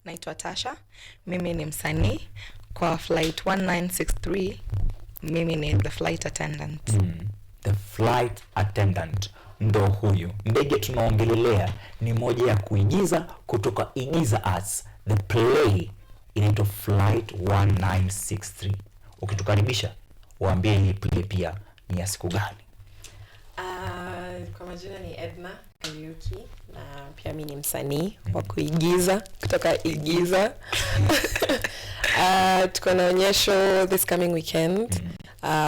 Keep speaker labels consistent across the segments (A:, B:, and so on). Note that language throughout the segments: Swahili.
A: naitwa Tasha. Mimi ni msanii kwa flight 1963. Mimi ni the flight attendant.
B: The flight attendant ndo huyu. Ndege tunaongelelea ni moja ya kuigiza kutoka Igiza Arts. The play inaitwa Flight 1963. Ukitukaribisha waambie hii play pia ni ya siku gani?
C: Kwa majina ni Edna, Kariuki, na pia mimi ni msanii wa kuigiza kutoka Igiza. Tuko na onyesho this coming weekend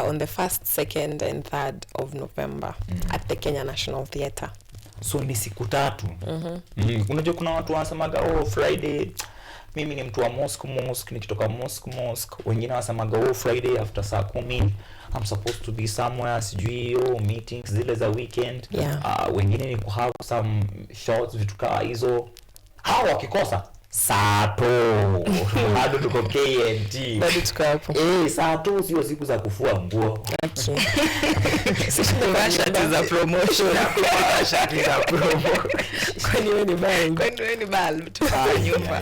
C: on the 1st, 2nd and 3rd of November at the Kenya National Theatre.
B: So ni siku tatu. Unajua kuna watu wanasemaga Friday mimi ni mtu wa mosque nikitoka mosque. Wengine wanasemaga Friday after saa 10 I'm supposed to be somewhere, sijui meetings zile za weekend. Wengine ni kuhave some shots, vitu kama hizo. Hao wakikosa Sato bado tuko KNT,
C: bado tuko hapo.
B: Sato sio siku za kufua nguo.
C: Okay.
A: Sisi tunavaa shati za promotion.
B: Shati za promo.
C: Kwani wewe ni
A: bal tufa nyumba.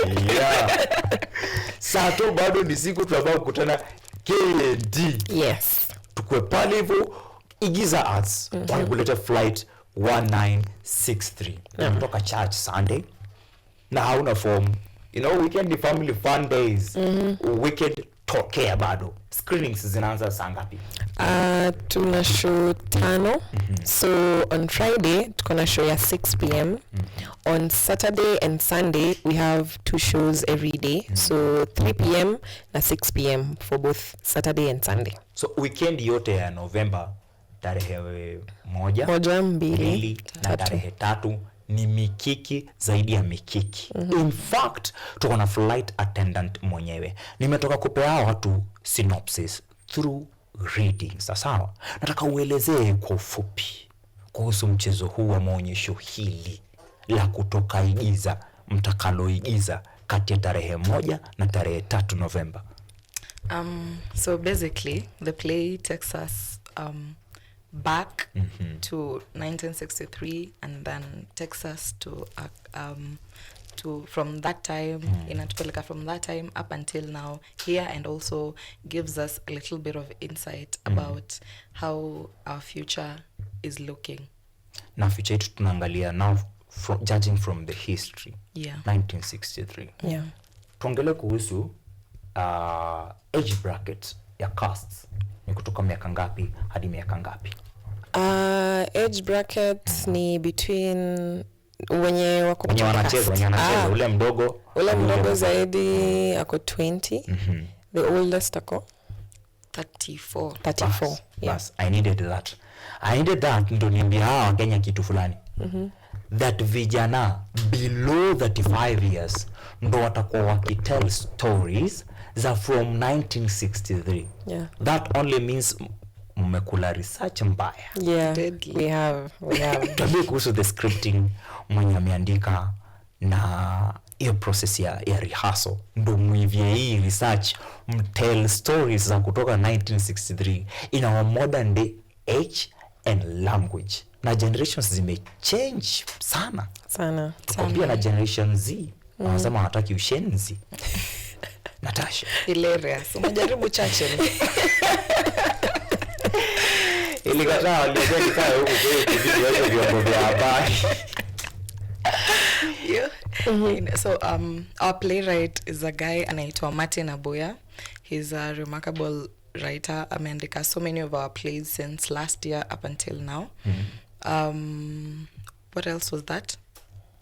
B: Sato bado ni siku tunabao kukutana KNT.
C: Yes.
B: Tukue pale hivyo Igiza Arts wanakuleta flight 1963. Kutoka church Sunday. Na hauna form. Weekend ni family fun days. Weekend tokea bado. Screenings zinaanza saa ngapi?
C: Tuna show 5. So on Friday tuko na show ya 6 p.m. On Saturday and Sunday we have 2 shows every day. So 3 p.m. na 6 p.m. for both Saturday and Sunday.
B: So weekend yote ya November tarehe 1, 2 na tarehe 3 ni mikiki zaidi ya mikiki. In fact, tuko na flight attendant mwenyewe. Nimetoka kupea watu synopsis through reading. Sawa. Nataka uelezee kwa ufupi kuhusu mchezo huu wa maonyesho hili la kutoka Igiza mtakaloigiza kati ya tarehe 1 na tarehe 3 November.
A: So basically the play takes us back to 1963 and then takes us to from that time inatupeleka from that time up until now here, and also gives us a little bit of insight about how our future is looking.
B: Na future yetu tunaangalia now judging from the history. 1963. Tuongelee kuhusu age bracket ya casts. Ni kutoka miaka ngapi hadi miaka ngapi?
C: Age bracket ni between wenye wako
B: wanacheza ule mdogo
C: zaidi ako 20. The oldest ako 34.
B: Yes, I needed that ndo niambia hawa Kenya kitu fulani. That vijana below 35 years ndo watakuwa wakitell stories za from 1963. That only means mmekula research mbaya.
C: We have.
B: Tuambie kuhusu the scripting mwenye ameandika na hiyo process ya rehearsal. Ndo muivye hii research mtell stories za kutoka 1963 in our modern day age and language. Na generations zimechange sana. Pia na generation Z wanasema wanataki ushenzi. Natasha
A: hilarious. Umejaribu chache.
B: Ilikataa waliozeni kaya huku kwa video hizo vyombo vya habari.
A: So our playwright is a guy anaitwa Mamati. He's a remarkable writer. Ameandika so many of our plays since last year up until now. What else was that?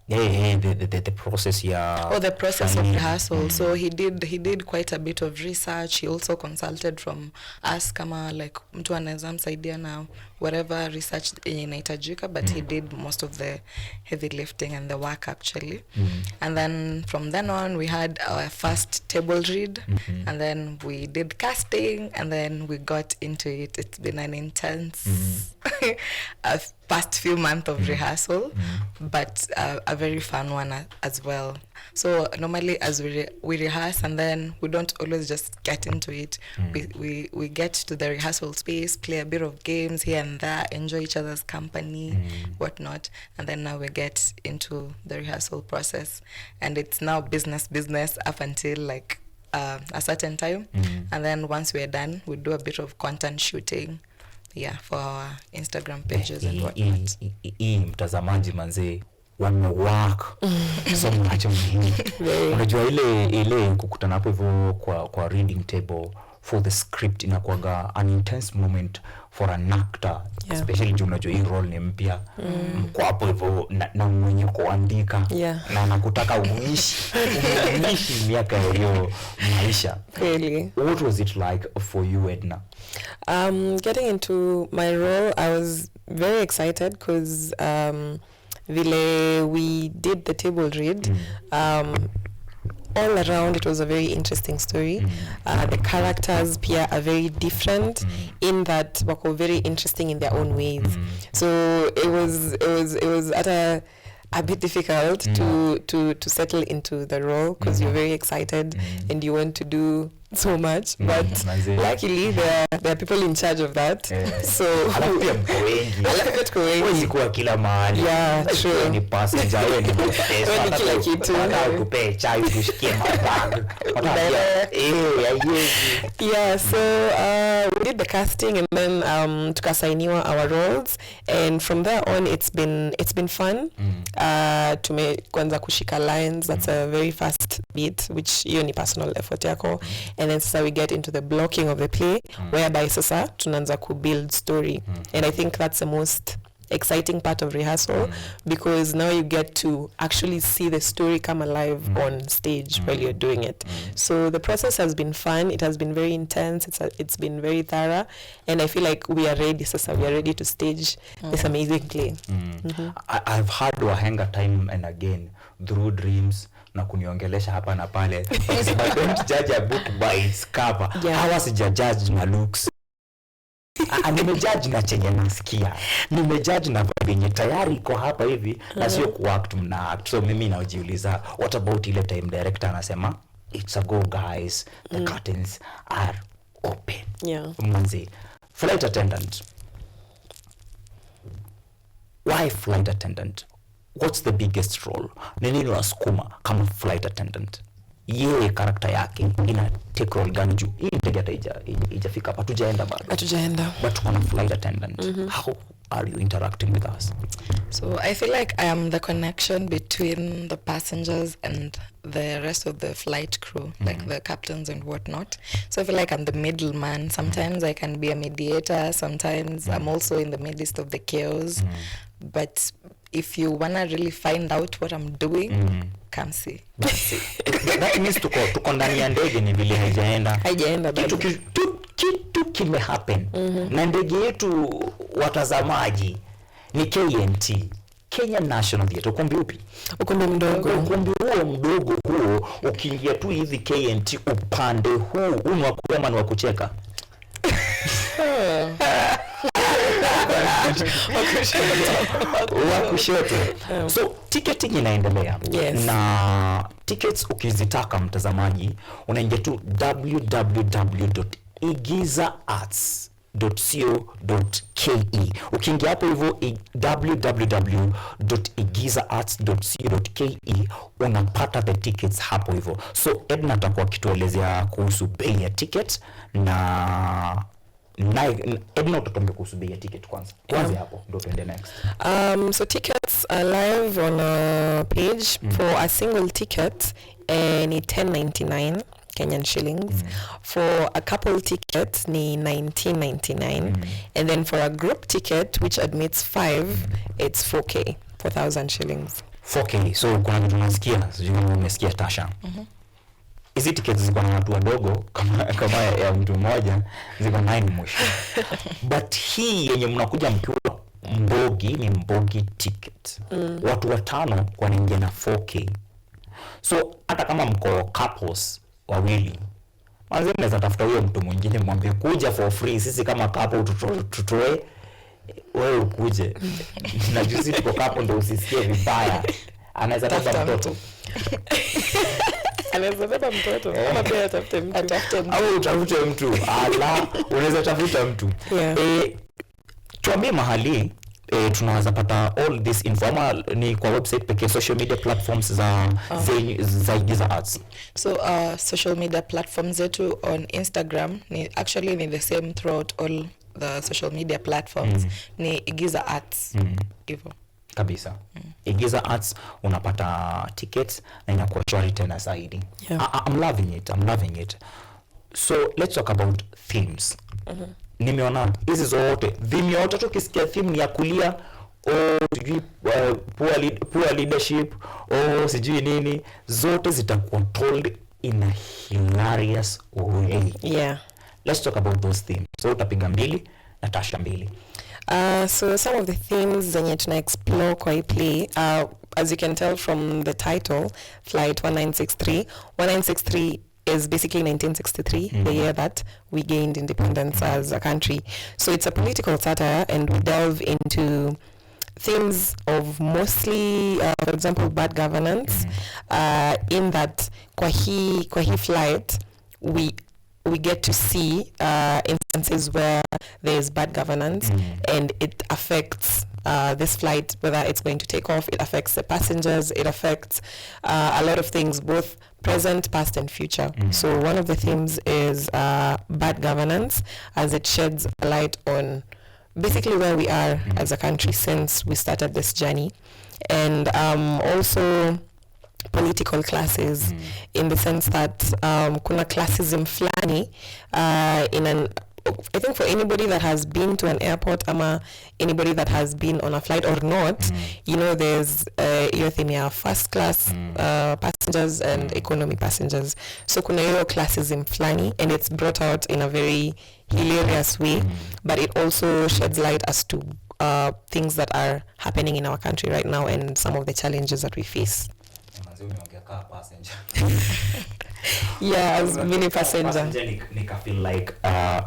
B: The process
A: the process of rehearsal. So he did quite a bit of research. He also consulted from us kama like mtu anaweza msaidia na whatever research inahitajika, but he did most of the heavy lifting and the work actually. And then from then on we had our first table read, and then we did casting, and then we got into it. It's been an intense past few months of rehearsal, but a very fun one as well. So normally as we rehearse, and then we don't always just get into it. We get to the rehearsal space, play a bit of games here and there, enjoy each other's company, whatnot, and then now we get into the rehearsal process, and it's now business up until like a certain time, and then once we're done, we do a bit of content shooting, for our Instagram pages and whatnot.
B: Mtazamaji manze wamework so much muhimu. Unajua ile kukutana hapo hivyo kwa reading table for the script inakuwaga an intense moment for an actor, especially juu unajua hii role ni mpya. Mko hapo hivyo na mwenye kuandika na nakutaka uishi miaka hiyo maisha.
C: Really.
B: What was it like for you, Edna?
C: Getting into my role, I was very excited because we did the table read. All around it was a very interesting story. The characters pia are very different in that wako very interesting in their own ways. So it was at a bit difficult to settle into the role because you're very excited and you want to do so much, but luckily there are people in charge of that. So
B: kila mahali.
C: Yeah, true.
B: Ni passenger wewe ni
C: kila kitu.
B: Kupe chai kushikia mabag.
C: So we did the casting, and then tukasainiwa our roles, and from there on it's been fun. Kwanza kushika lines, that's a very fast beat, which hiyo ni personal effort yako, and then sasa we get into the blocking of the play, whereby sasa tunaanza ku build story, and I think that's the most exciting part of rehearsal, because now you get to actually see the story come alive on stage while you're doing it. So the process has been fun. It has been very intense. It's been very thorough, and I feel like we are ready. Sasa we are ready to stage this amazing play.
B: I've had wahenga time and again through dreams na kuniongelesha hapa na pale. I don't judge a book by its cover. Hawa sijajudge na looks. Nimejudge na chenye nasikia. Nimejudge na venye tayari iko hapa hivi na sio kuact mna act. So mimi najiuliza, what about ile time director anasema it's a go guys, the curtains are open. Manzi, flight attendant. Why flight attendant? What's the biggest role? Nini unasukuma kama flight attendant? Yeye karakta yake ina take role gani juu? Hii ndege hata ijafika hapa, hatujaenda bado. But kuna flight attendant. How are you interacting with us?
A: So I feel like I am the connection between the passengers and the rest of the flight crew, like the captains and whatnot. So I feel like I'm the middleman. Sometimes I can be a mediator. Sometimes I'm also in the midst of the chaos. But if you wanna really find out what I'm doing, come see.
B: That means tuko ndani ya ndege ni vile haijaenda kitu kime happen. Na ndege yetu watazamaji ni KNT, Kenya National Theatre. Ukumbi upi?
C: Ukumbi mdogo.
B: Ukumbi mdogo huo, ukiingia tu hivi KNT upande huu ni wa kuema na wa kucheka. Wakushoto. So ticketing inaendelea. Na tickets ukizitaka mtazamaji unaingia tu www.igizaarts.co.ke. Ukiingia hapo hivyo www.igizaarts.co.ke unapata the tickets hapo hivyo. So Edna atakuwa kituelezea kuhusu bei ya ticket na Edna utatuambia kuhusu bei ya ticket kwanza. Kwanza hapo ndio tuende next.
C: So tickets are live on a page for a single ticket ni 10.99 Kenyan shillings. For a couple ticket ni 19.99 and then for a group ticket which admits 5 it's 4K, 4,000 shillings.
B: 4K. So kuna kitu nasikia, sijui umesikia Tasha. Hizi tickets ziko na watu wadogo kama ya mtu mmoja ziko 9 mwisho. But hii yenye mnakuja mkiwa mbogi ni mbogi ticket. Watu watano wanaingia na 4K. So hata kama mko couples wawili, manze mnaweza tafuta huyo mtu mwingine mwambie kuja for free, sisi kama couple tutoe wewe ukuje na juzi tuko hapo ndo usisikie vibaya. Anaweza beba mtoto.
C: Anaweza beba mtoto. Kama pia atafute mtu.
B: Au utafute mtu. Ala, unaweza tafuta mtu. Tuambie mahali tunaweza pata all this informal ni kwa website pekee, social media platforms za Igiza Arts.
A: So social media platforms zetu on Instagram ni the same throughout all the social media platforms. Ni Igiza Arts. Hivyo
B: kabisa. Igiza Arts unapata tickets na inakuwa shwari tena zaidi. I'm loving it. So let's talk about themes. Nimeona hizi zote theme yote tukisikia theme ni ya kulia poor leadership sijui nini, zote zitakuwa told in a hilarious way. Let's talk about those themes. So utapiga mbili na Tasha mbili.
C: So some of the themes zenye tuna explore kwa hii play, as you can tell from the title, Flight 1963 is basically 1963, the year that we gained independence as a country. So it's a political satire, and we delve into themes of mostly, for example, bad governance. In that kwa hii flight, we get to see instances where there is bad governance, and it affects this flight, whether it's going to take off. It affects the passengers. It affects a lot of things, both present, past, and future. So one of the themes is bad governance, as it sheds a light on basically where we are as a country since we started this journey, and also political classes, in the sense that kuna classism flani I think for anybody that has been to an airport, anybody that has been on a flight or not, you know, there's your thing, first class passengers and economy passengers. So kuna hiyo classism flani, and it's brought out in a very hilarious way, but it also sheds light as to things that are happening in our country right now and some of the challenges that we face. As mini passenger.
B: Nika feel like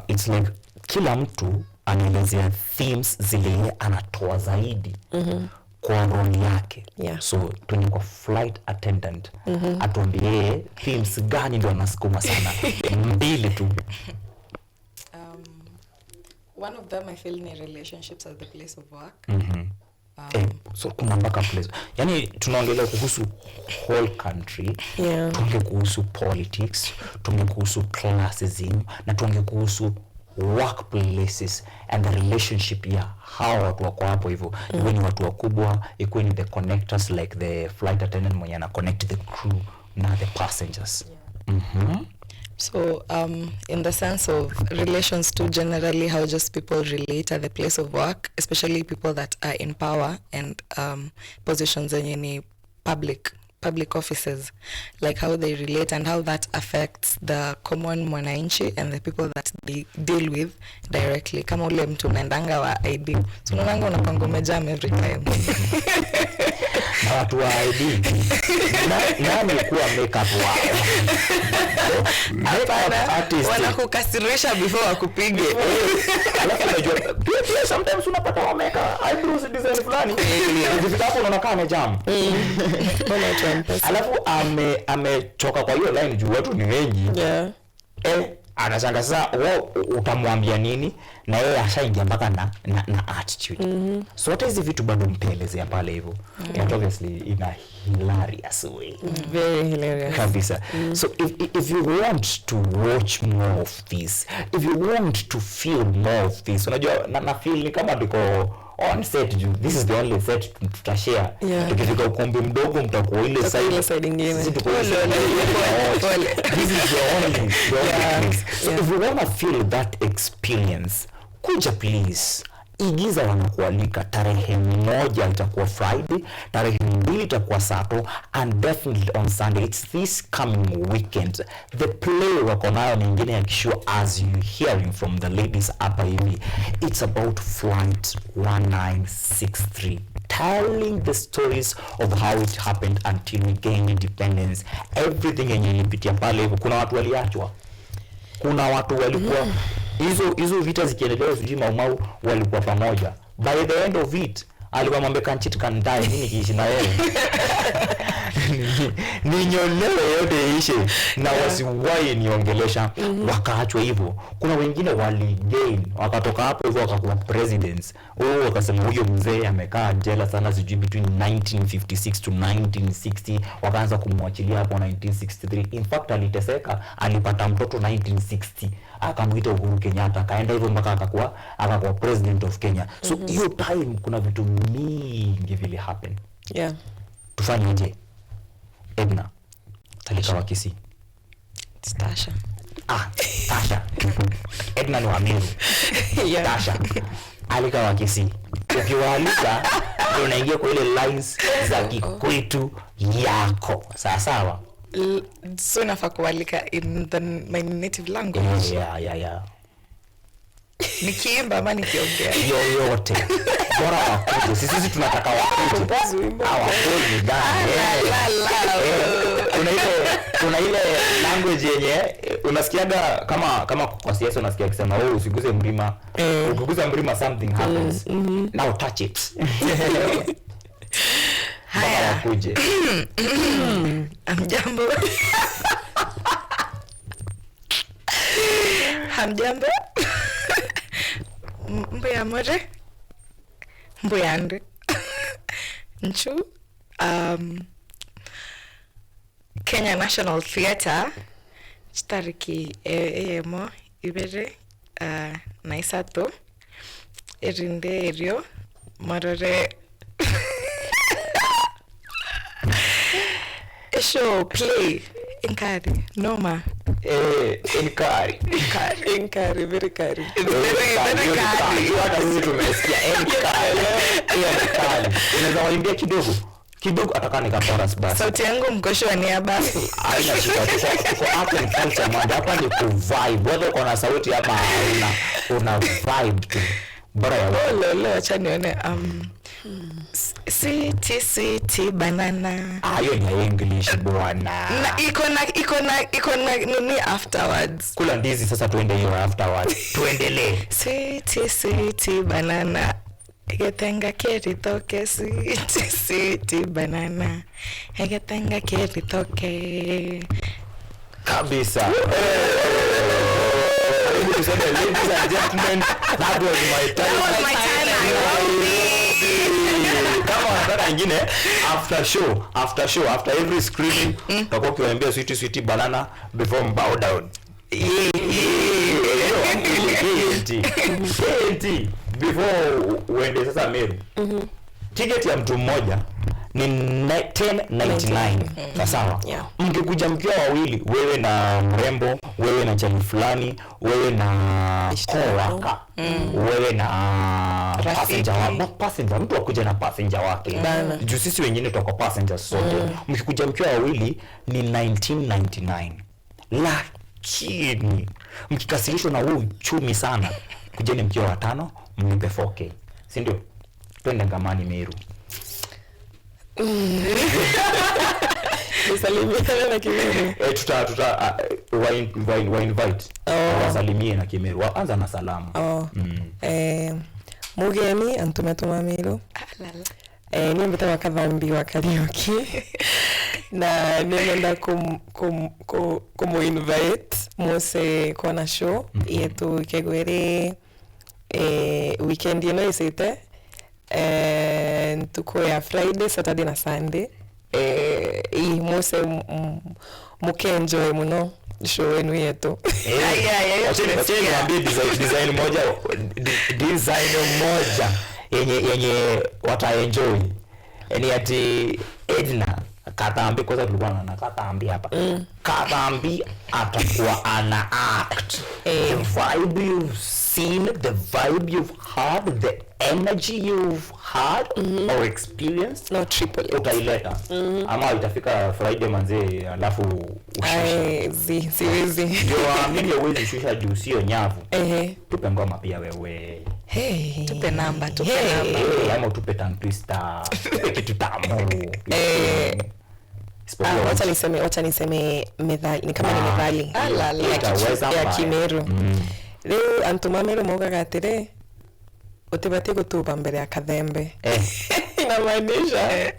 B: it's like kila mtu anaelezea themes zile anatoa zaidi kwa role yake. So tuende kwa flight attendant, atuambie themes gani ndio anasukuma sana. Mbili tu.
A: One of them I feel ni relationships at the place of work.
B: So kuna mpaka place. Yani tunaongelea kuhusu whole country, tuonge kuhusu politics, tuonge kuhusu classism, na tuonge kuhusu workplaces and the relationship ya hawa watu wako hapo hivyo. Iwe ni watu wakubwa, ikuwe ni the connectors like the flight attendant mwenye ana connect the crew na the passengers.
A: So in the sense of relations to generally how just people relate at the place of work, especially people that are in power and positions in any public offices, like how they relate and how that affects the common mwananchi and the people that they deal with directly. Kama ule mtu unaendanga wa ID, so unaanga unapanga umejam every time.
B: Na watu wa ID nani kuwa makeup wao?
A: Hapana, wanakukasirisha before wakupige.
B: Alafu unajua pia sometimes unapata wameka eyebrows design fulani. Ukifika hapo unaona kama jam. Alafu amechoka kwa hiyo line juu watu ni wengi. Anashangaa sasa utamwambia nini, na yeye ashaingia mpaka na attitude. So what is vitu bado mpelezea pale hivyo. And obviously in a hilarious way.
C: Very hilarious.
B: Kabisa. So if you want to watch more of this, if you want to feel more of this, unajua na feel ni kama ndiko on set juu. This is the only set tutashare. Tukifika ukumbi mdogo mtakuwa ile side
C: nyingine.
B: This is the only place. So if you want to feel that experience, kuja please. Igiza wanakualika tarehe 1 itakuwa Friday, tarehe 2 itakuwa Saturday, and definitely on Sunday. It's this coming weekend. The play wako nayo nyingine ya kisho, as you hearing from the ladies hapa hivi. It's about Flight 1963, telling the stories of how it happened until we gained independence. Everything yenye ilipitia pale hivyo. Kuna watu waliachwa, kuna watu walikuwa hizo vita zikiendelea, sijui Mau walikuwa pamoja. by the end of it alikuwa mwambie kanchit kandai nini kiishi na wewe ninyolewe yote ishe na wasiwahi niongelesha. Wakaachwa hivyo. Kuna wengine waligain wakatoka hapo hivyo wakakuwa presidents. Wakasema huyo mzee amekaa jela sana sijui between 1956 to 1960, wakaanza kumwachilia hapo 1963. In fact aliteseka, alipata mtoto 1960 akamwita Uhuru Kenyatta, akaenda hivyo mpaka akakuwa president of Kenya. So hiyo time kuna vitu mingi vile happen.
C: Yeah.
B: Tufanyeje? Edna, Talika wa Kisii.
A: Tasha.
B: Tasha. Edna ni wa Meru. Yeah. Tasha. Alika wa Kisii. Ukiwaalika unaingia kwa ile lines za Kikwetu yako. Sawa.
A: So nafaa kualika in my native language.
B: Yeah.
A: Nikiimba ama nikiongea?
B: Yoyote. Bora wakuje. Sisi tunataka wakuje. Hawakuje gani? Kuna ile language yenye unasikiaga kama kwa siasa unasikia akisema wewe usiguze mlima. Ukiguza mlima something happens. Now touch it.
A: Haya.
B: Wakuje.
A: Hamjambo. Hamjambo. Mbuya more. Mbuya ndu. Nchu. Kenya National Theatre. Chitariki emo ibere na isato. Erinde erio. Marore. Show play Inkari Noma
B: Inkari
C: very kari
B: hata sisi tumesikia Inkari unaweza waimbia kidogo atakani chorus basi.
A: Sauti yangu mkosho ni basi
B: haina shida. Tuko hapo ni culture moja hapa, ni ku vibe whether uko na sauti hapa una vibe tu bora ya
A: lolo. Acha nione sweet banana.
B: Hiyo ni English bwana.
A: Iko na nini afterwards.
B: Kula ndizi sasa, tuende hiyo afterwards. Tuendelee.
A: Sweet banana. Egetenga keri toke sweet banana. Egetenga keri toke.
B: Kabisa. Ladies and gentlemen, that was my time. Kama wanataka ingine after every screening tutakuwa kiwaambia sweet banana before bow down. Before uende sasa Meru. Ticket ya mtu mmoja ni 10.99. Sawa. Mkikuja mkiwa wawili, wewe na mrembo, wewe na chali fulani, wewe na coworker, wewe na passenger, mtu akuja na passenger wake. Juu sisi wengine tuko passengers sote. Mkikuja mkiwa wawili ni 1999. Lakini mkikasirishwa na huu uchumi sana, kujeni mkiwa watano, mnipe 4K. Si ndio? Twende Ngamani Meru.
C: Nisalimie na Kimeru.
B: Invite. Wasalimie na Kimeru. Anza na salamu.
C: Mugeni antumetuma Meru. Ni mbita wakadhambi wa Kariuki. Na nimeenda kumu invite mose kona show yetu kegwere weekend ino isite tuko ya Friday, Saturday na Sunday. Mose mukenjoy muno show yenu yetu.
B: Design moja yenye wataenjoy. Ni ati Edna Katambi, kwa sababu tulikuwa na Katambi hapa. Katambi atakuwa ana act. The vibe you've seen, the vibe you've heard, the energy you've had or experienced,
C: no triple
B: utaileta. Ama itafika Friday manze alafu ushusha.
C: Siwezi.
B: Ndio amini uwezi shusha juu sio nyavu. Tupe ngoma pia wewe.
A: Tupe namba.
B: Ama tupe tongue twister. Tupe kitu tamu.
C: Wacha niseme methali, ni kama ni methali ya Kimeru. Leo antuma Meru moga gatire Otebatiko tu mbele ya kadhembe. Inamaanisha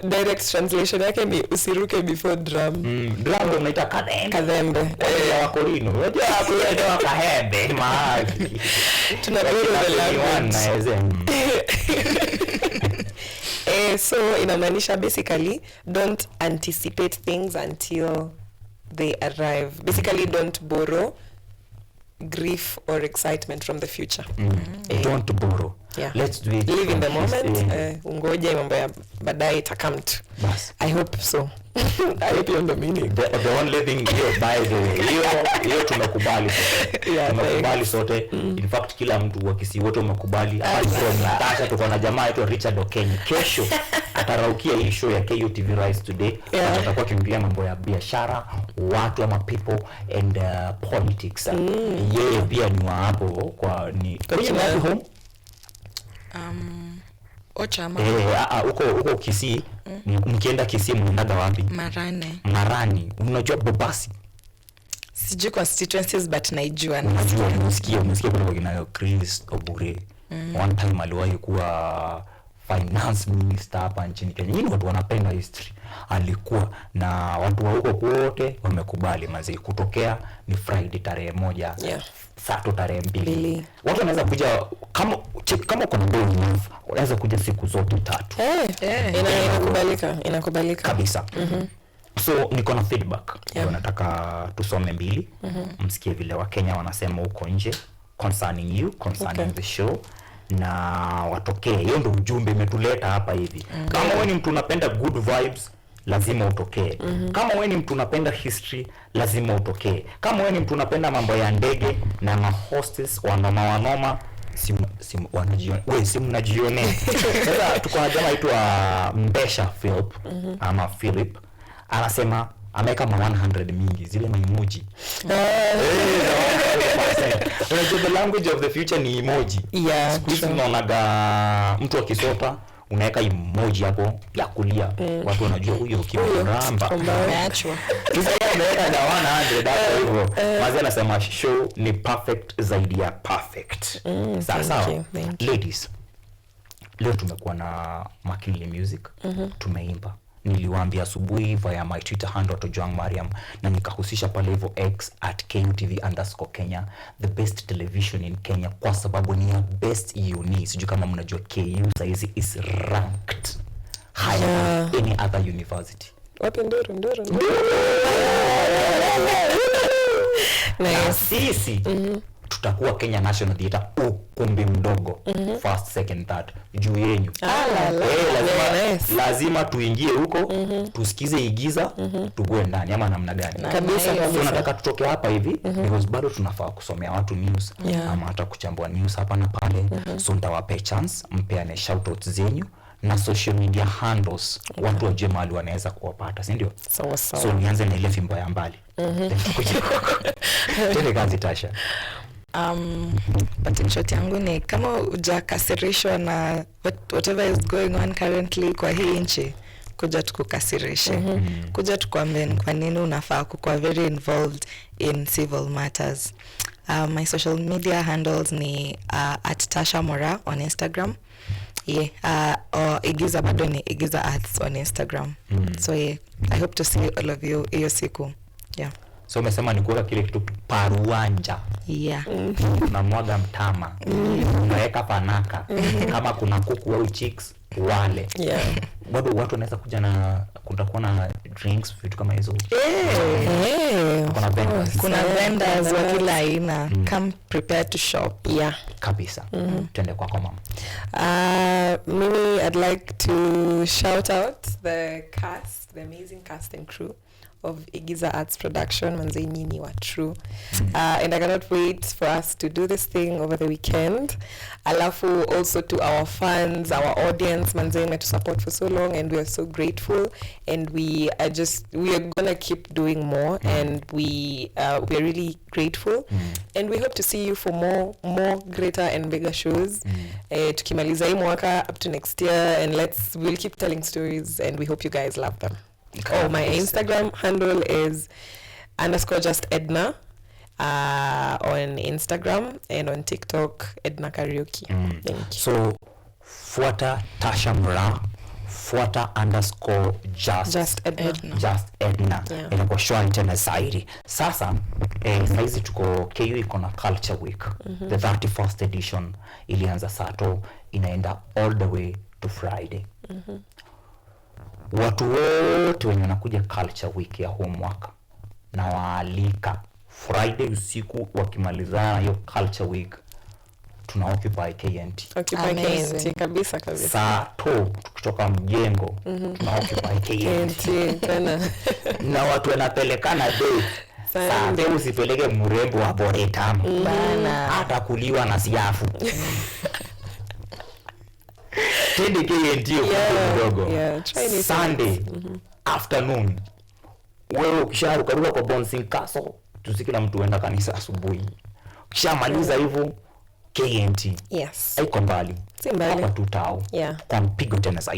C: direct translation yake ni usiruke before drum.
B: Drum ndo unaita kadhembe.
C: Ya
B: Wakorino. Unajua hapo kahembe mahali.
C: Tunapenda so inamaanisha basically don't anticipate things until they arrive. Basically don't borrow grief or excitement from the future.
B: Don't borrow.
C: Yeah.
B: Let's do it.
C: Live in the moment. Ungoje mambo ya baadaye itakamtu. I hope so. I hope you know the meaning.
B: The only thing here, by the way, hiyo tumekubali sote. Tumekubali sote. In fact kila mtu wa Kisii wote umekubali. Natasha tuko na jamaa yetu Richard Okenyi. Kesho ataraukia hii show ya KUTV Rise Today. Atakuwa kiingilia mambo ya biashara, watu ama people and politics. Yeye pia ni wa hapo kwa ni home.
A: Ochama.
B: Uko Kisii. Mkienda Kisii mnaenda wapi? Marani. Unajua Bobasi?
A: Sijui constituencies but naijua.
B: Unasikia kuna kina Chris Obure. One time aliwahi kuwa finance minister hapa nchini Kenya. Ni watu wanapenda history. Alikuwa na watu wa huko wote wamekubali mazee kutokea ni Friday tarehe 1. Sato tarehe 2. Watu wanaweza kuja kama kuna boy enough, wanaweza kuja siku zote 3.
C: Inakubalika
B: Kabisa. So niko na feedback. Nataka tusome mbili. Msikie vile Wakenya wanasema huko nje concerning you, concerning the show na watokee. Hiyo ndio ujumbe umetuleta hapa hivi. Kama wewe ni mtu unapenda good vibes, lazima utokee. Kama wewe ni mtu unapenda history, lazima utokee. Kama wewe ni mtu unapenda mambo ya ndege na hostess wanoma mnajionea. Sasa tuko na jamaa aitwa Mbesha Philip ama Philip. Anasema ameweka 100 mingi zile emoji. The language of the future ni emoji. Sisi tunaonaga mtu akisota unaweka emoji hapo ya kulia. Watu wanajua huyo kibramba.
A: Umeachwa.
B: Kisa yeye ameweka na 100 hapo hivyo. Mazee anasema show ni perfect zaidi ya perfect. Sasa ladies, leo tumekuwa na Makili Music. Tumeimba. Niliwaambia asubuhi via my Twitter handle Tojwang Mariam na nikahusisha pale hivyo X @KUTV_Kenya, the best television in Kenya kwa sababu ni ya best uni. Sijui kama mnajua KU saizi is ranked higher than any other university.
C: Wapi ndoro.
B: Na sisi tutakuwa Kenya National Theatre ukumbi mdogo first second third juu yenyu. Lazima tuingie huko tusikize igiza tugoe ndani ama namna gani.
C: Kabisa.
B: So nataka tutoke hapa hivi because bado tunafaa kusomea watu news ama hata kuchambua news hapa na pale. So nitawapea chance mpeane shoutouts zenyu na social media handles watu wajue mahali wanaweza kuwapata, si ndio?
C: Sawa.
B: So nianze na ile fimbo ya mbali. Tele kazi Tasha.
A: But in short yangu ni kama hujakasirishwa na whatever is going on currently kwa hii nchi, kuja tukukasirishe. Kuja tukwambie kwa nini unafaa kuwa very involved in civil matters. My social media handles ni @tashamora on Instagram. Or Igiza bado ni Igiza Arts on Instagram. So I hope to see all of you hiyo siku.
B: So umesema ni kuweka kile kitu paruanja. Unamwaga mtama. Unaweka panaka. Kama kuna kuku au chicks wale. Bado watu wanaweza kuja na kutakuwa na drinks vitu kama hizo.
A: Kuna vendors wa kila aina. Come prepare to shop.
B: Kabisa. Twende kwako mama.
C: Mimi I'd like to shout out the cast, the amazing cast and crew of Igiza Arts Production. Manze nyinyi wa true. And I cannot wait for us to do this thing over the weekend. Alafu also to our fans, our audience, manze me to support for so long, and we are so grateful, and we are going to keep doing more, and we are really grateful, and we hope to see you for more greater and bigger shows. Tukimaliza hii mwaka up to next year, and we'll keep telling stories, and we hope you guys love them. My Instagram handle is _just Edna, on Instagram and on TikTok, Edna Kariuki. Thank you.
B: So fuata Tasha Mra, fuata _just Edna.
C: Yeah.
B: Inakuwa shwari tena zaidi. Sasa saizi tuko KU iko na Culture Week. The 31st edition ilianza Sato, inaenda all the way to Friday. Watu wote wenye wanakuja Culture Week ya huu mwaka na waalika Friday usiku wakimalizana hiyo Culture Week tuna occupy KNT.
C: Kabisa.
B: Sato tukitoka mjengo tuna occupy KNT. Na watu wanapelekana day. Sasa usipeleke mrembo wa Boretamu.
A: Bana.
B: Hata kuliwa na siafu. Tende KNT kidogo. Sunday afternoon. Wewe ukisharuka kwa bouncing castle, tusikila mtu enda kanisa asubuhi. Ukishamaliza hivyo KNT.
C: Yes.
B: Haiko mbali.
C: Si mbali.
B: Hapa tutao.
C: Yeah.
B: Kwa mpigo tena zaidi.